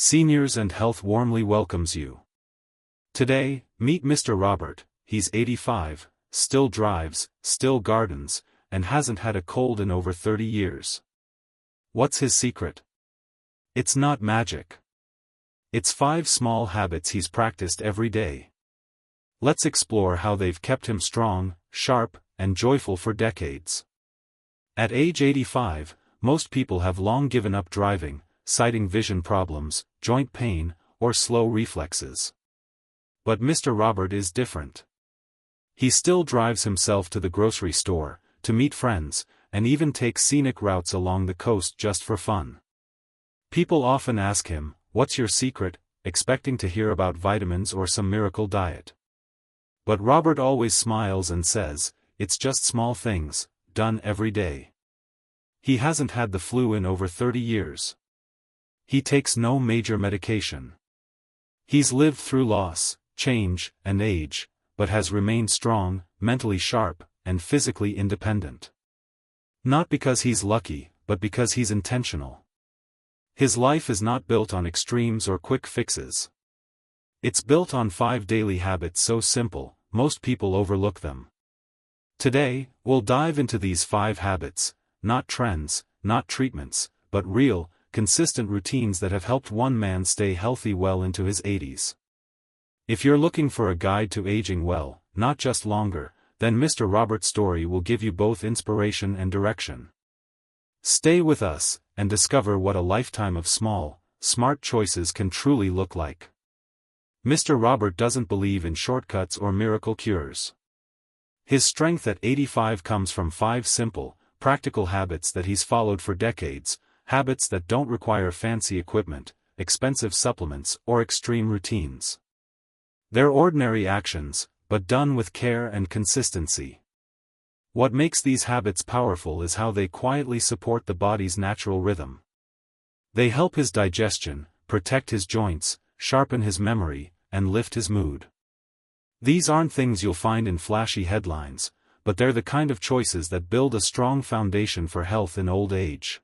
Seniors and Health warmly welcomes you. Today, meet Mr. Robert. He's 85, still drives, still gardens, and hasn't had a cold in over 30 years. What's his secret? It's not magic. It's 5 small habits he's practiced every day. Let's explore how they've kept him strong, sharp, and joyful for decades. At age 85, most people have long given up driving, citing vision problems, joint pain, or slow reflexes. But Mr. Robert is different. He still drives himself to the grocery store, to meet friends, and even takes scenic routes along the coast just for fun. People often ask him, "What's your secret?" expecting to hear about vitamins or some miracle diet. But Robert always smiles and says, "It's just small things, done every day." He hasn't had the flu in over 30 years. He takes no major medication. He's lived through loss, change, and age, but has remained strong, mentally sharp, and physically independent. Not because he's lucky, but because he's intentional. His life is not built on extremes or quick fixes. It's built on 5 daily habits so simple, most people overlook them. Today, we'll dive into these 5 habits, not trends, not treatments, but real, consistent routines that have helped one man stay healthy well into his 80s. If you're looking for a guide to aging well, not just longer, then Mr. Robert's story will give you both inspiration and direction. Stay with us, and discover what a lifetime of small, smart choices can truly look like. Mr. Robert doesn't believe in shortcuts or miracle cures. His strength at 85 comes from 5 simple, practical habits that he's followed for decades, habits that don't require fancy equipment, expensive supplements, or extreme routines. They're ordinary actions, but done with care and consistency. What makes these habits powerful is how they quietly support the body's natural rhythm. They help his digestion, protect his joints, sharpen his memory, and lift his mood. These aren't things you'll find in flashy headlines, but they're the kind of choices that build a strong foundation for health in old age.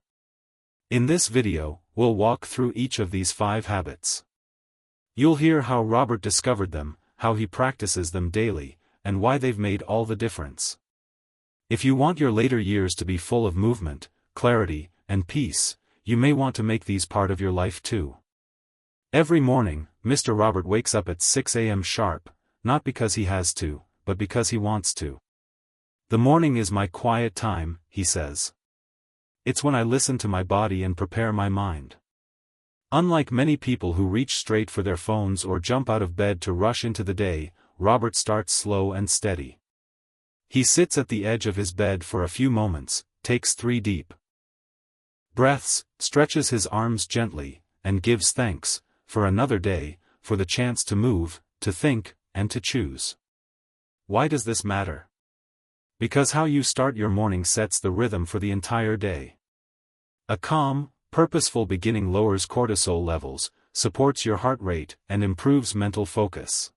In this video, we'll walk through each of these 5 habits. You'll hear how Robert discovered them, how he practices them daily, and why they've made all the difference. If you want your later years to be full of movement, clarity, and peace, you may want to make these part of your life too. Every morning, Mr. Robert wakes up at 6 a.m. sharp, not because he has to, but because he wants to. "The morning is my quiet time," he says. "It's when I listen to my body and prepare my mind." Unlike many people who reach straight for their phones or jump out of bed to rush into the day, Robert starts slow and steady. He sits at the edge of his bed for a few moments, takes 3 deep breaths, stretches his arms gently, and gives thanks, for another day, for the chance to move, to think, and to choose. Why does this matter? Because how you start your morning sets the rhythm for the entire day. A calm, purposeful beginning lowers cortisol levels, supports your heart rate, and improves mental focus.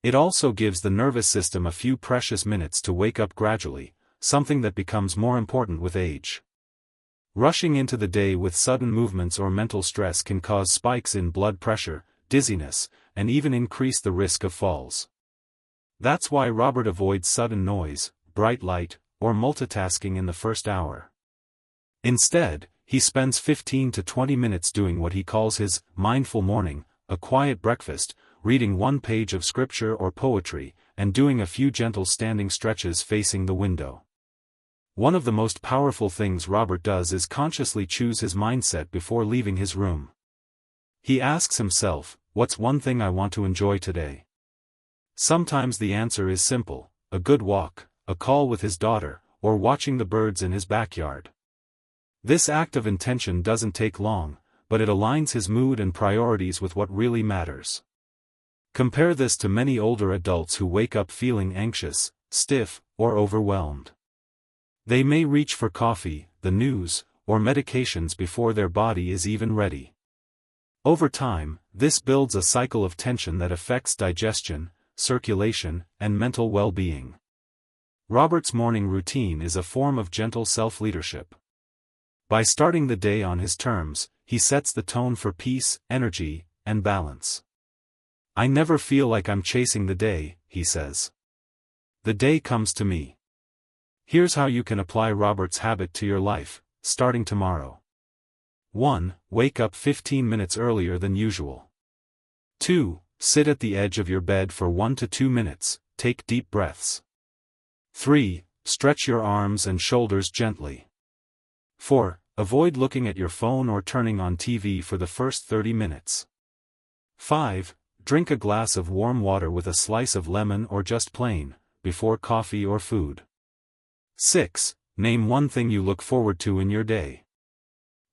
It also gives the nervous system a few precious minutes to wake up gradually, something that becomes more important with age. Rushing into the day with sudden movements or mental stress can cause spikes in blood pressure, dizziness, and even increase the risk of falls. That's why Robert avoids sudden noise, bright light, or multitasking in the first hour. Instead, he spends 15 to 20 minutes doing what he calls his mindful morning, a quiet breakfast, reading 1 page of scripture or poetry, and doing a few gentle standing stretches facing the window. One of the most powerful things Robert does is consciously choose his mindset before leaving his room. He asks himself, "What's one thing I want to enjoy today?" Sometimes the answer is simple: a good walk, a call with his daughter, or watching the birds in his backyard. This act of intention doesn't take long, but it aligns his mood and priorities with what really matters. Compare this to many older adults who wake up feeling anxious, stiff, or overwhelmed. They may reach for coffee, the news, or medications before their body is even ready. Over time, this builds a cycle of tension that affects digestion, circulation, and mental well-being. Robert's morning routine is a form of gentle self-leadership. By starting the day on his terms, he sets the tone for peace, energy, and balance. "I never feel like I'm chasing the day," he says. "The day comes to me." Here's how you can apply Robert's habit to your life, starting tomorrow. 1. Wake up 15 minutes earlier than usual. 2. Sit at the edge of your bed for 1 to 2 minutes, take deep breaths. 3. Stretch your arms and shoulders gently. 4. Avoid looking at your phone or turning on TV for the first 30 minutes. 5. Drink a glass of warm water with a slice of lemon or just plain, before coffee or food. 6. Name one thing you look forward to in your day.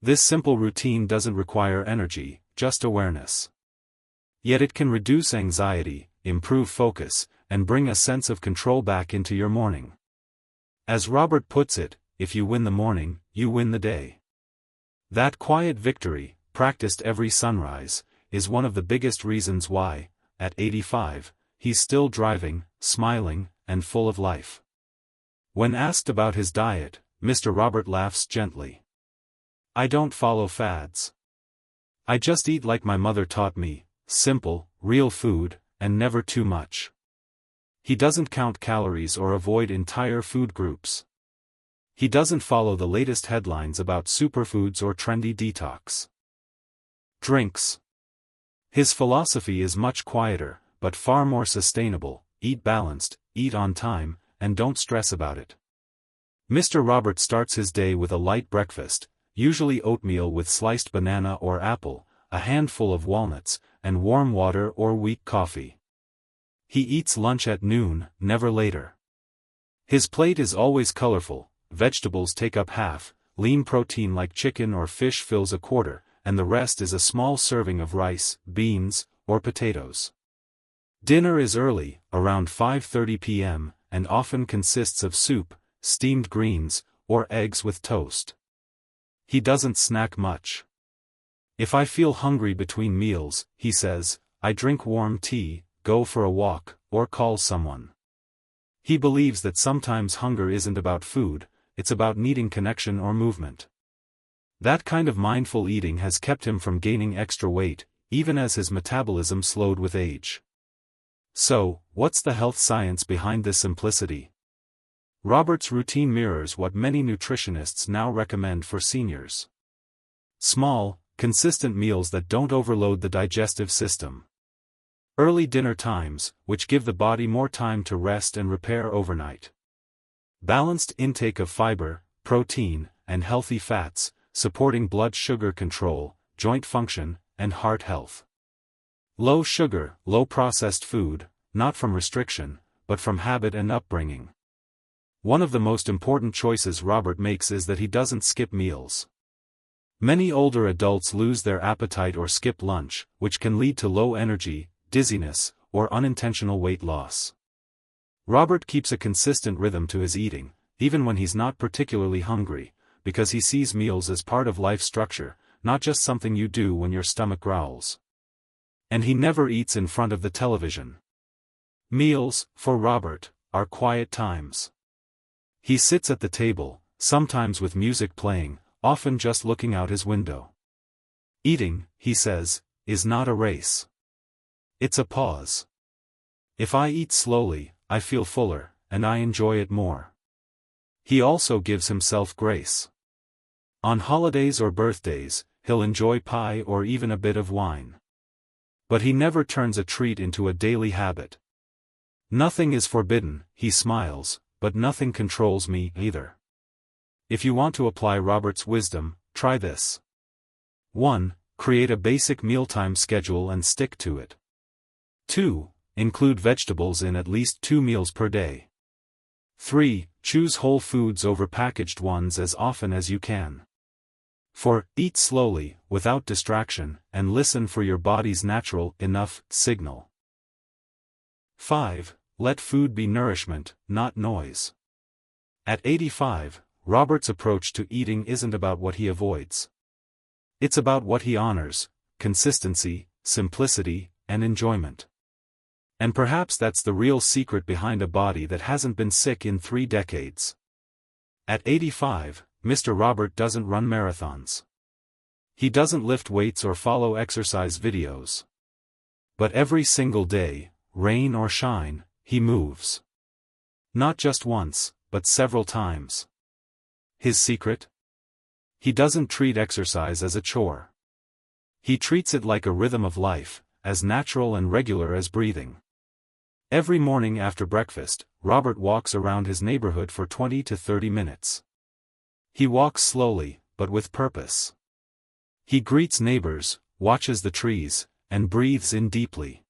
This simple routine doesn't require energy, just awareness. Yet it can reduce anxiety, improve focus, and bring a sense of control back into your morning. As Robert puts it, if you win the morning, you win the day. That quiet victory, practiced every sunrise, is one of the biggest reasons why, at 85, he's still driving, smiling, and full of life. When asked about his diet, Mr. Robert laughs gently. "I don't follow fads. I just eat like my mother taught me, simple, real food, and never too much." He doesn't count calories or avoid entire food groups. He doesn't follow the latest headlines about superfoods or trendy detox drinks. His philosophy is much quieter, but far more sustainable: eat balanced, eat on time, and don't stress about it. Mr. Robert starts his day with a light breakfast, usually oatmeal with sliced banana or apple, a handful of walnuts, and warm water or weak coffee. He eats lunch at noon, never later. His plate is always colorful: vegetables take up half, lean protein like chicken or fish fills a quarter, and the rest is a small serving of rice, beans, or potatoes. Dinner is early, around 5:30 p.m., and often consists of soup, steamed greens, or eggs with toast. He doesn't snack much. "If I feel hungry between meals," he says, "I drink warm tea, go for a walk, or call someone." He believes that sometimes hunger isn't about food, it's about needing connection or movement. That kind of mindful eating has kept him from gaining extra weight, even as his metabolism slowed with age. So, what's the health science behind this simplicity? Robert's routine mirrors what many nutritionists now recommend for seniors. Small, consistent meals that don't overload the digestive system. Early dinner times, which give the body more time to rest and repair overnight. Balanced intake of fiber, protein, and healthy fats, supporting blood sugar control, joint function, and heart health. Low sugar, low processed food, not from restriction, but from habit and upbringing. One of the most important choices Robert makes is that he doesn't skip meals. Many older adults lose their appetite or skip lunch, which can lead to low energy, dizziness, or unintentional weight loss. Robert keeps a consistent rhythm to his eating, even when he's not particularly hungry, because he sees meals as part of life structure, not just something you do when your stomach growls. And he never eats in front of the television. Meals, for Robert, are quiet times. He sits at the table, sometimes with music playing, often just looking out his window. Eating, he says, is not a race. It's a pause. If I eat slowly, I feel fuller, and I enjoy it more. He also gives himself grace. On holidays or birthdays, he'll enjoy pie or even a bit of wine. But he never turns a treat into a daily habit. "Nothing is forbidden," he smiles, "but nothing controls me either." If you want to apply Robert's wisdom, try this. 1. Create a basic mealtime schedule and stick to it. 2. Include vegetables in at least 2 meals per day. 3. Choose whole foods over packaged ones as often as you can. 4. Eat slowly, without distraction, and listen for your body's natural enough signal. 5. Let food be nourishment, not noise. At 85, Robert's approach to eating isn't about what he avoids. It's about what he honors: consistency, simplicity, and enjoyment. And perhaps that's the real secret behind a body that hasn't been sick in 3 decades. At 85, Mr. Robert doesn't run marathons. He doesn't lift weights or follow exercise videos. But every single day, rain or shine, he moves. Not just once, but several times. His secret? He doesn't treat exercise as a chore. He treats it like a rhythm of life, as natural and regular as breathing. Every morning after breakfast, Robert walks around his neighborhood for 20 to 30 minutes. He walks slowly, but with purpose. He greets neighbors, watches the trees, and breathes in deeply.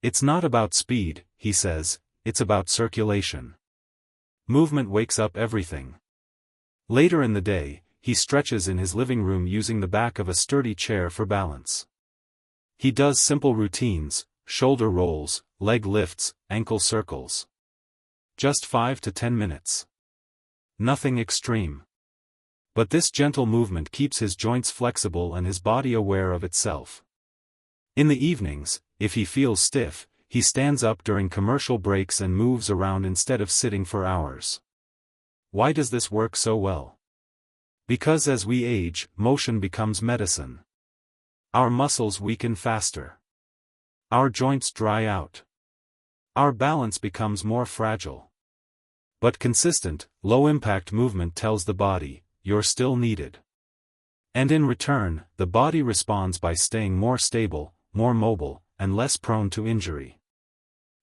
It's not about speed, he says, it's about circulation. Movement wakes up everything. Later in the day, he stretches in his living room using the back of a sturdy chair for balance. He does simple routines, shoulder rolls, leg lifts, ankle circles. Just 5 to 10 minutes. Nothing extreme. But this gentle movement keeps his joints flexible and his body aware of itself. In the evenings, if he feels stiff, he stands up during commercial breaks and moves around instead of sitting for hours. Why does this work so well? Because as we age, motion becomes medicine. Our muscles weaken faster. Our joints dry out. Our balance becomes more fragile. But consistent, low-impact movement tells the body, you're still needed. And in return, the body responds by staying more stable, more mobile, and less prone to injury.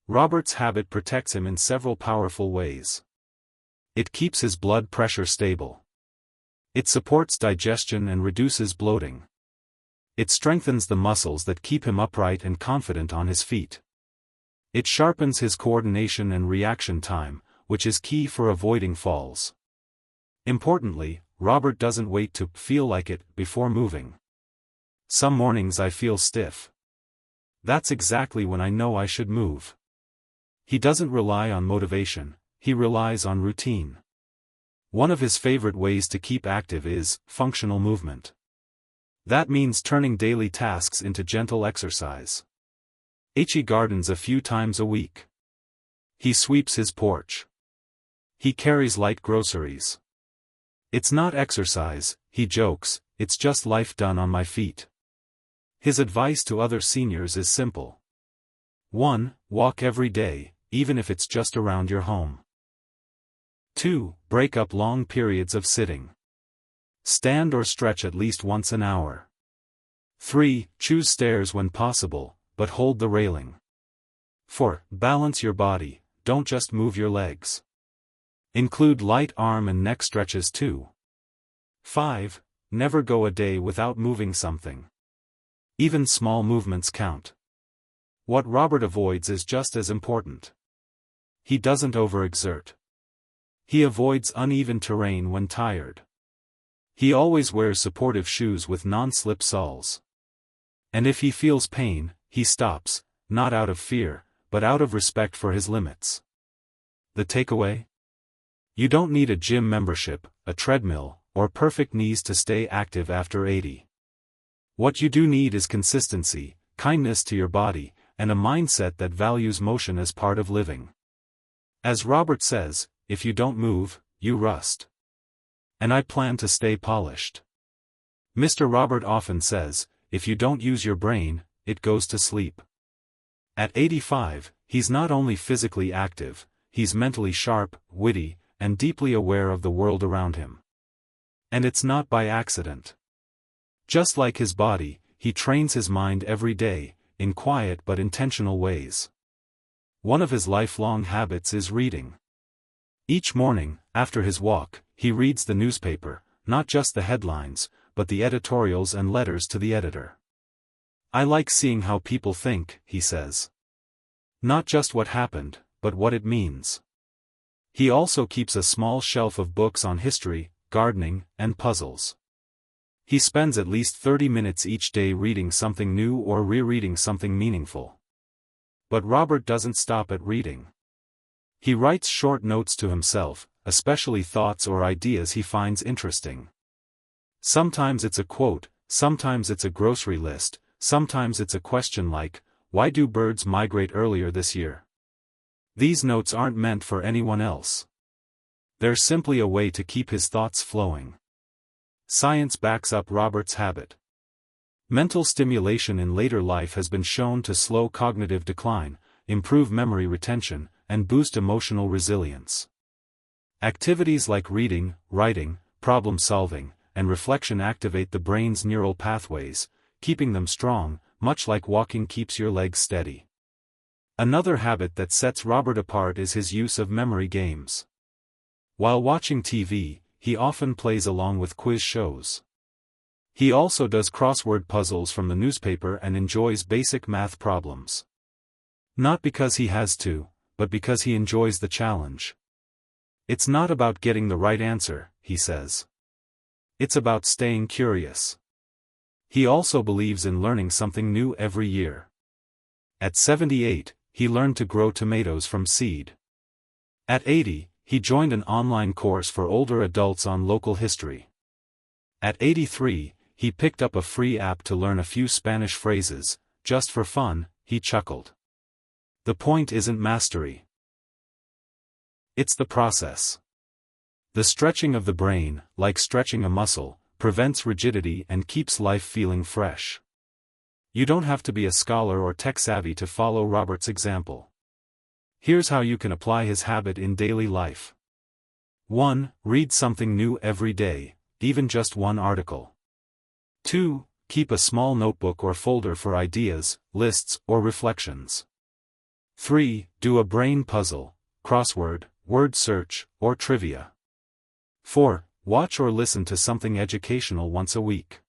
Robert's habit protects him in several powerful ways. It keeps his blood pressure stable. It supports digestion and reduces bloating. It strengthens the muscles that keep him upright and confident on his feet. It sharpens his coordination and reaction time, which is key for avoiding falls. Importantly, Robert doesn't wait to feel like it before moving. Some mornings I feel stiff. That's exactly when I know I should move. He doesn't rely on motivation, he relies on routine. One of his favorite ways to keep active is functional movement. That means turning daily tasks into gentle exercise. He gardens a few times a week. He sweeps his porch. He carries light groceries. It's not exercise, he jokes, it's just life done on my feet. His advice to other seniors is simple. 1. Walk every day, even if it's just around your home. 2. Break up long periods of sitting. Stand or stretch at least once an hour. 3. Choose stairs when possible, but hold the railing. 4. Balance your body, don't just move your legs. Include light arm and neck stretches too. 5. Never go a day without moving something. Even small movements count. What Robert avoids is just as important. He doesn't overexert. He avoids uneven terrain when tired. He always wears supportive shoes with non-slip soles. And if he feels pain, he stops, not out of fear, but out of respect for his limits. The takeaway? You don't need a gym membership, a treadmill, or perfect knees to stay active after 80. What you do need is consistency, kindness to your body, and a mindset that values motion as part of living. As Robert says, if you don't move, you rust. And I plan to stay polished. Mr. Robert often says, if you don't use your brain, it goes to sleep. At 85, he's not only physically active, he's mentally sharp, witty, and deeply aware of the world around him. And it's not by accident. Just like his body, he trains his mind every day, in quiet but intentional ways. One of his lifelong habits is reading. Each morning, after his walk, he reads the newspaper, not just the headlines, but the editorials and letters to the editor. I like seeing how people think, he says. Not just what happened, but what it means. He also keeps a small shelf of books on history, gardening, and puzzles. He spends at least 30 minutes each day reading something new or rereading something meaningful. But Robert doesn't stop at reading. He writes short notes to himself, especially thoughts or ideas he finds interesting. Sometimes it's a quote, sometimes it's a grocery list, sometimes it's a question like, why do birds migrate earlier this year? These notes aren't meant for anyone else. They're simply a way to keep his thoughts flowing. Science backs up Robert's habit. Mental stimulation in later life has been shown to slow cognitive decline, improve memory retention, and boost emotional resilience. Activities like reading, writing, problem-solving, and reflection activate the brain's neural pathways, keeping them strong, much like walking keeps your legs steady. Another habit that sets Robert apart is his use of memory games. While watching TV, he often plays along with quiz shows. He also does crossword puzzles from the newspaper and enjoys basic math problems. Not because he has to, but because he enjoys the challenge. It's not about getting the right answer, he says. It's about staying curious. He also believes in learning something new every year. At 78, he learned to grow tomatoes from seed. At 80, he joined an online course for older adults on local history. At 83, he picked up a free app to learn a few Spanish phrases. Just for fun, he chuckled. The point isn't mastery. It's the process. The stretching of the brain, like stretching a muscle, prevents rigidity and keeps life feeling fresh. You don't have to be a scholar or tech-savvy to follow Robert's example. Here's how you can apply his habit in daily life. 1. Read something new every day, even just one article. 2. Keep a small notebook or folder for ideas, lists, or reflections. 3. Do a brain puzzle, crossword, word search, or trivia. 4. Watch or listen to something educational once a week.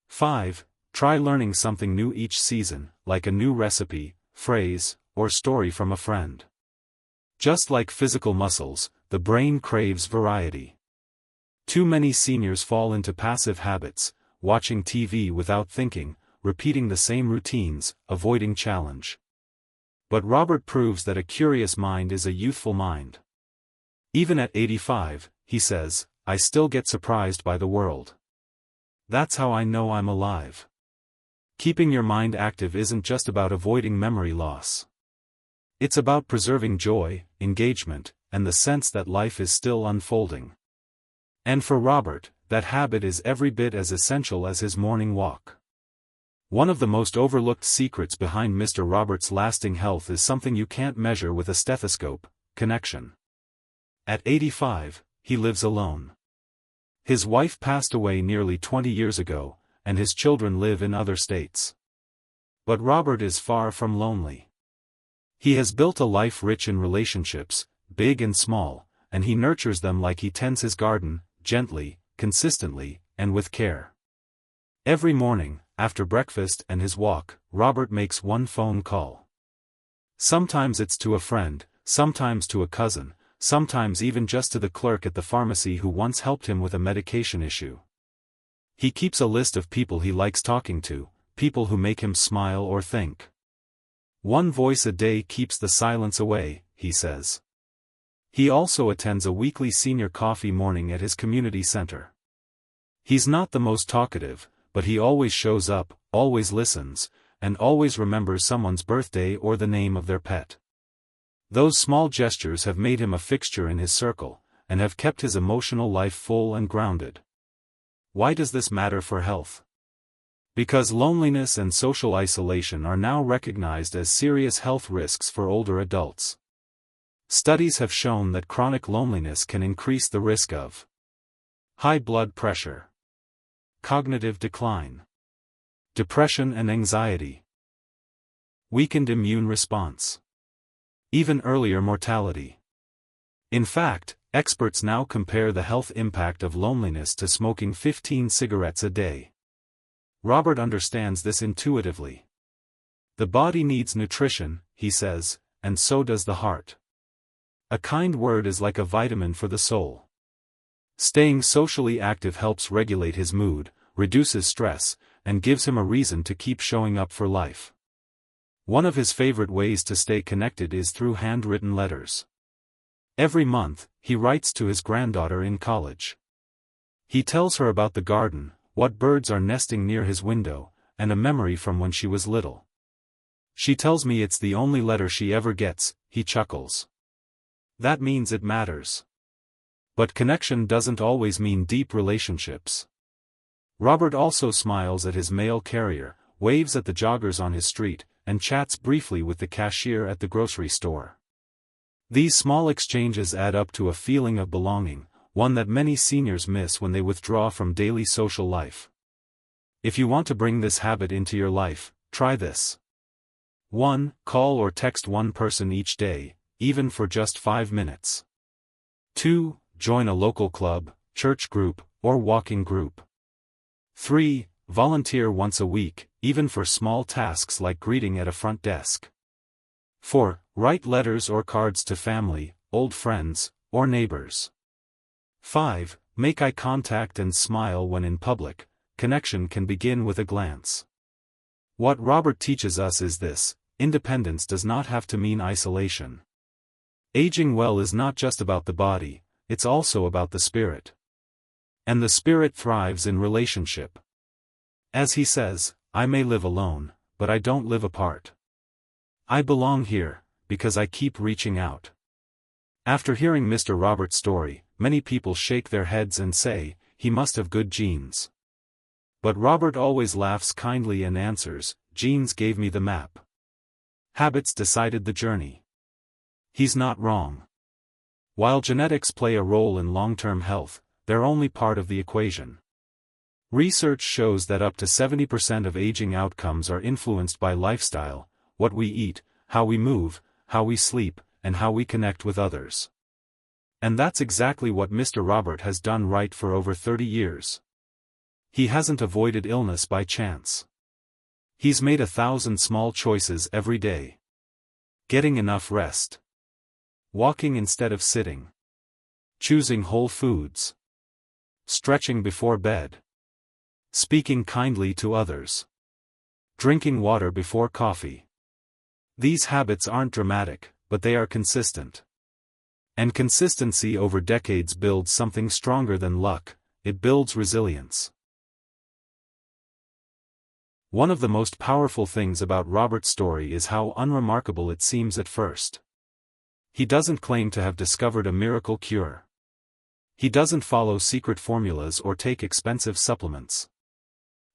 5. Try learning something new each season, like a new recipe, phrase, or story from a friend. Just like physical muscles, the brain craves variety. Too many seniors fall into passive habits, watching TV without thinking, repeating the same routines, avoiding challenge. But Robert proves that a curious mind is a youthful mind. Even at 85, he says, I still get surprised by the world. That's how I know I'm alive. Keeping your mind active isn't just about avoiding memory loss. It's about preserving joy, engagement, and the sense that life is still unfolding. And for Robert, that habit is every bit as essential as his morning walk. One of the most overlooked secrets behind Mr. Robert's lasting health is something you can't measure with a stethoscope: connection. At 85, he lives alone. His wife passed away nearly 20 years ago, and his children live in other states. But Robert is far from lonely. He has built a life rich in relationships, big and small, and he nurtures them like he tends his garden, gently, consistently, and with care. Every morning, after breakfast and his walk, Robert makes one phone call. Sometimes it's to a friend, sometimes to a cousin, sometimes even just to the clerk at the pharmacy who once helped him with a medication issue. He keeps a list of people he likes talking to, people who make him smile or think. One voice a day keeps the silence away, he says. He also attends a weekly senior coffee morning at his community center. He's not the most talkative, but he always shows up, always listens, and always remembers someone's birthday or the name of their pet. Those small gestures have made him a fixture in his circle, and have kept his emotional life full and grounded. Why does this matter for health? Because loneliness and social isolation are now recognized as serious health risks for older adults. Studies have shown that chronic loneliness can increase the risk of high blood pressure, cognitive decline, depression and anxiety, weakened immune response, even earlier mortality. In fact, experts now compare the health impact of loneliness to smoking 15 cigarettes a day. Robert understands this intuitively. The body needs nutrition, he says, and so does the heart. A kind word is like a vitamin for the soul. Staying socially active helps regulate his mood, reduces stress, and gives him a reason to keep showing up for life. One of his favorite ways to stay connected is through handwritten letters. Every month, he writes to his granddaughter in college. He tells her about the garden, what birds are nesting near his window, and a memory from when she was little. She tells me it's the only letter she ever gets, he chuckles. That means it matters. But connection doesn't always mean deep relationships. Robert also smiles at his mail carrier, waves at the joggers on his street, and chats briefly with the cashier at the grocery store. These small exchanges add up to a feeling of belonging, one that many seniors miss when they withdraw from daily social life. If you want to bring this habit into your life, try this. 1. Call or text one person each day, even for just 5 minutes. 2. Join a local club, church group, or walking group. 3. Volunteer once a week, even for small tasks like greeting at a front desk. 4. Write letters or cards to family, old friends, or neighbors. 5. Make eye contact and smile when in public. Connection can begin with a glance. What Robert teaches us is this: independence does not have to mean isolation. Aging well is not just about the body, it's also about the spirit. And the spirit thrives in relationship. As he says, I may live alone, but I don't live apart. I belong here, because I keep reaching out. After hearing Mr. Robert's story, many people shake their heads and say, he must have good genes. But Robert always laughs kindly and answers, genes gave me the map. Habits decided the journey. He's not wrong. While genetics play a role in long-term health, they're only part of the equation. Research shows that up to 70% of aging outcomes are influenced by lifestyle, what we eat, how we move, how we sleep, and how we connect with others. And that's exactly what Mr. Robert has done right for over 30 years. He hasn't avoided illness by chance. He's made 1,000 small choices every day. Getting enough rest. Walking instead of sitting. Choosing whole foods. Stretching before bed. Speaking kindly to others. Drinking water before coffee. These habits aren't dramatic, but they are consistent. And consistency over decades builds something stronger than luck, it builds resilience. One of the most powerful things about Robert's story is how unremarkable it seems at first. He doesn't claim to have discovered a miracle cure. He doesn't follow secret formulas or take expensive supplements.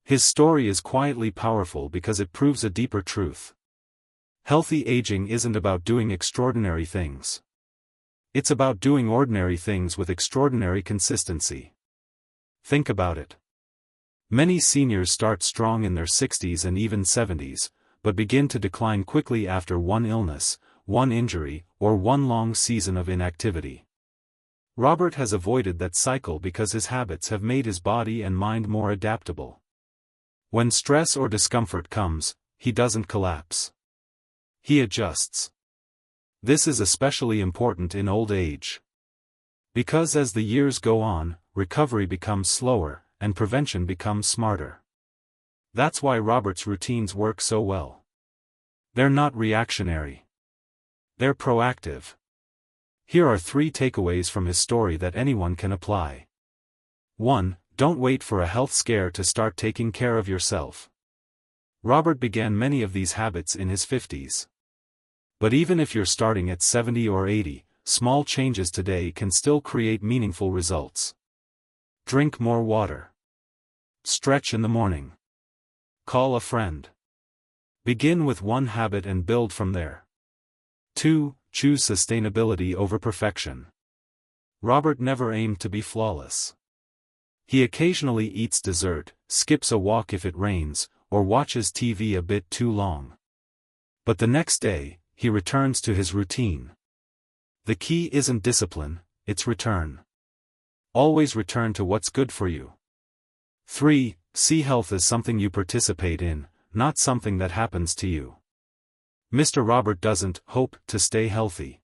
His story is quietly powerful because it proves a deeper truth. Healthy aging isn't about doing extraordinary things. It's about doing ordinary things with extraordinary consistency. Think about it. Many seniors start strong in their 60s and even 70s, but begin to decline quickly after one illness, one injury, or one long season of inactivity. Robert has avoided that cycle because his habits have made his body and mind more adaptable. When stress or discomfort comes, he doesn't collapse. He adjusts. This is especially important in old age. Because as the years go on, recovery becomes slower, and prevention becomes smarter. That's why Robert's routines work so well. They're not reactionary. They're proactive. Here are 3 takeaways from his story that anyone can apply. 1. Don't wait for a health scare to start taking care of yourself. Robert began many of these habits in his 50s. But even if you're starting at 70 or 80, small changes today can still create meaningful results. Drink more water. Stretch in the morning. Call a friend. Begin with one habit and build from there. 2. Choose sustainability over perfection. Robert never aimed to be flawless. He occasionally eats dessert, skips a walk if it rains, or watches TV a bit too long. But the next day, he returns to his routine. The key isn't discipline, it's return. Always return to what's good for you. 3. See health as something you participate in, not something that happens to you. Mr. Robert doesn't hope to stay healthy.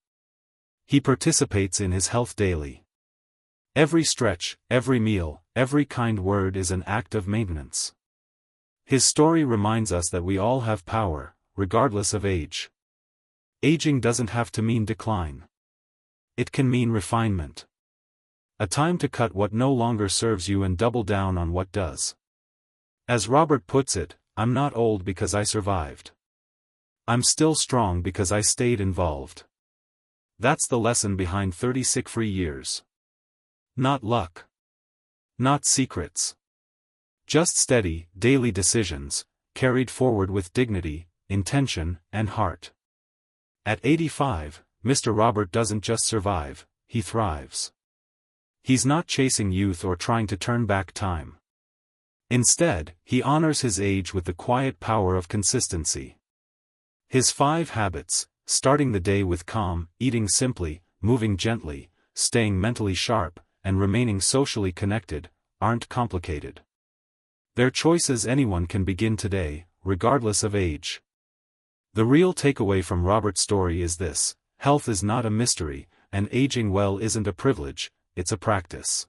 He participates in his health daily. Every stretch, every meal, every kind word is an act of maintenance. His story reminds us that we all have power, regardless of age. Aging doesn't have to mean decline. It can mean refinement. A time to cut what no longer serves you and double down on what does. As Robert puts it, I'm not old because I survived. I'm still strong because I stayed involved. That's the lesson behind 36 free years. Not luck. Not secrets. Just steady, daily decisions, carried forward with dignity, intention, and heart. At 85, Mr. Robert doesn't just survive, he thrives. He's not chasing youth or trying to turn back time. Instead, he honors his age with the quiet power of consistency. His 5 habits, starting the day with calm, eating simply, moving gently, staying mentally sharp, and remaining socially connected, aren't complicated. They're choices anyone can begin today, regardless of age. The real takeaway from Robert's story is this: health is not a mystery, and aging well isn't a privilege, it's a practice.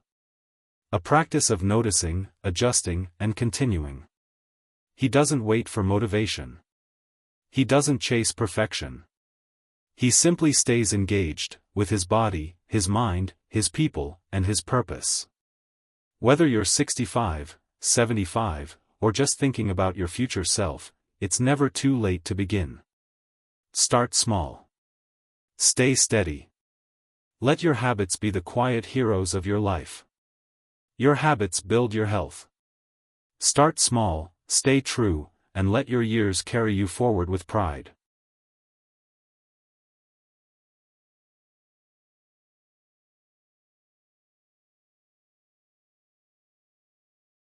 A practice of noticing, adjusting, and continuing. He doesn't wait for motivation. He doesn't chase perfection. He simply stays engaged, with his body, his mind, his people, and his purpose. Whether you're 65, 75, or just thinking about your future self, it's never too late to begin. Start small. Stay steady. Let your habits be the quiet heroes of your life. Your habits build your health. Start small, stay true, and let your years carry you forward with pride.